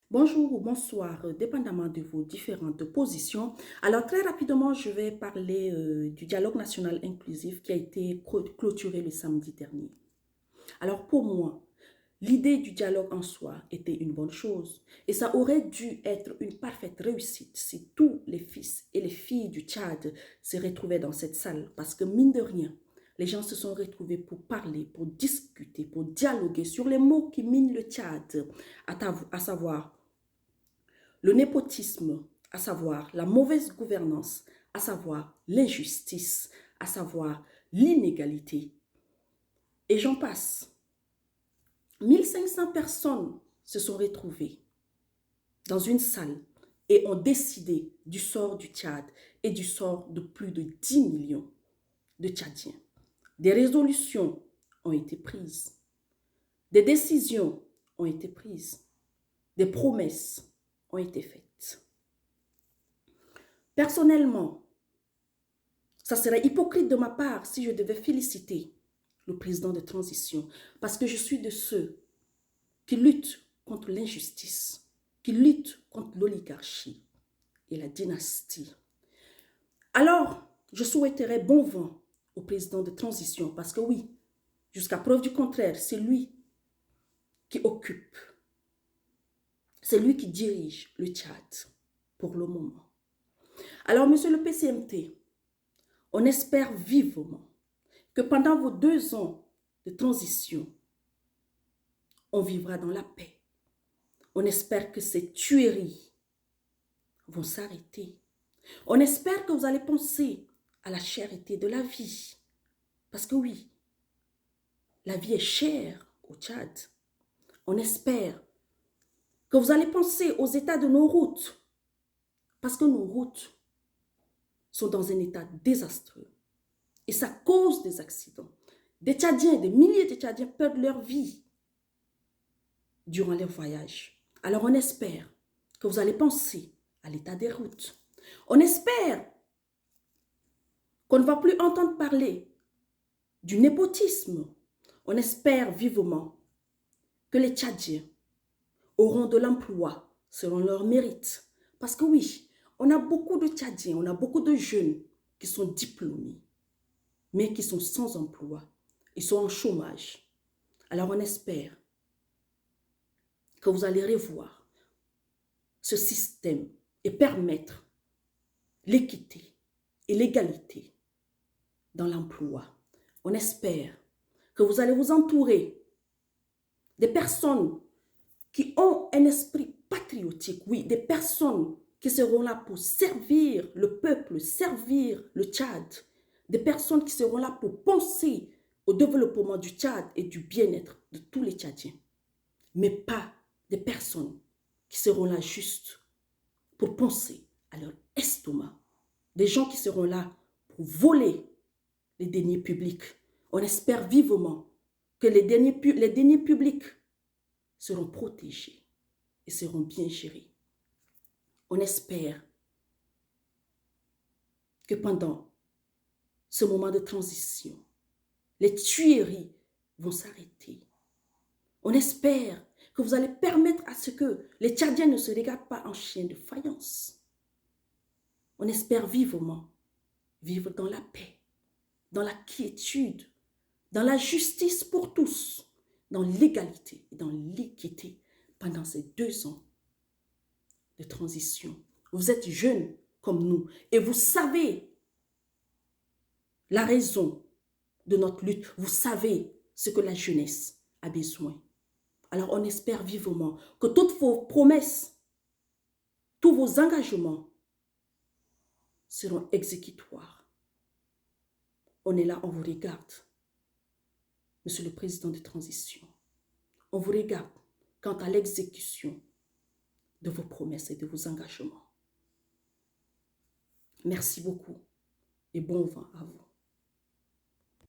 Bonjour ou bonsoir, dépendamment de vos différentes positions. Alors, très rapidement, je vais parler du dialogue national inclusif qui a été clôturé le samedi dernier. Alors, pour moi, l'idée du dialogue en soi était une bonne chose et ça aurait dû être une parfaite réussite si tous les fils et les filles du Tchad se retrouvaient dans cette salle parce que, mine de rien, les gens se sont retrouvés pour parler, pour discuter, pour dialoguer sur les mots qui minent le Tchad, à savoir le népotisme, à savoir la mauvaise gouvernance, à savoir l'injustice, à savoir l'inégalité. Et j'en passe. 1500 personnes se sont retrouvées dans une salle et ont décidé du sort du Tchad et du sort de plus de 10 millions de Tchadiens. Des résolutions ont été prises, des décisions ont été prises, des promesses ont été faites. Personnellement, ça serait hypocrite de ma part si je devais féliciter le président de transition parce que je suis de ceux qui luttent contre l'injustice, qui luttent contre l'oligarchie et la dynastie. Alors, je souhaiterais bon vent au président de transition parce que oui, jusqu'à preuve du contraire, c'est lui qui occupe, c'est lui qui dirige le Tchad pour le moment. Alors, monsieur le PCMT, on espère vivement que pendant vos 2 ans de transition, on vivra dans la paix. On espère que ces tueries vont s'arrêter. On espère que vous allez penser à la cherté de la vie. Parce que oui, la vie est chère au Tchad. On espère que vous allez penser aux états de nos routes. Parce que nos routes sont dans un état désastreux. Et ça cause des accidents. Des Tchadiens, des milliers de Tchadiens perdent leur vie durant les voyages. Alors on espère que vous allez penser à l'état des routes. On espère qu'on ne va plus entendre parler du népotisme. On espère vivement que les Tchadiens auront de l'emploi selon leur mérite. Parce que oui, on a beaucoup de Tchadiens, on a beaucoup de jeunes qui sont diplômés, mais qui sont sans emploi. Ils sont en chômage. Alors on espère que vous allez revoir ce système et permettre l'équité et l'égalité dans l'emploi. On espère que vous allez vous entourer des personnes qui ont un esprit patriotique, oui, des personnes qui seront là pour servir le peuple, servir le Tchad, des personnes qui seront là pour penser au développement du Tchad et du bien-être de tous les Tchadiens, mais pas des personnes qui seront là juste pour penser à leur estomac, des gens qui seront là pour voler les deniers publics. On espère vivement que les deniers publics seront protégés et seront bien gérés. On espère que pendant ce moment de transition, les tueries vont s'arrêter. On espère que vous allez permettre à ce que les Tchadiens ne se regardent pas en chien de faïence. On espère vivement vivre dans la paix, dans la quiétude, dans la justice pour tous, dans l'égalité et dans l'équité pendant ces 2 ans de transition. Vous êtes jeunes comme nous et vous savez la raison de notre lutte. Vous savez ce que la jeunesse a besoin. Alors on espère vivement que toutes vos promesses, tous vos engagements seront exécutoires. On est là, on vous regarde. Monsieur le Président de transition, on vous regarde quant à l'exécution de vos promesses et de vos engagements. Merci beaucoup et bon vent à vous.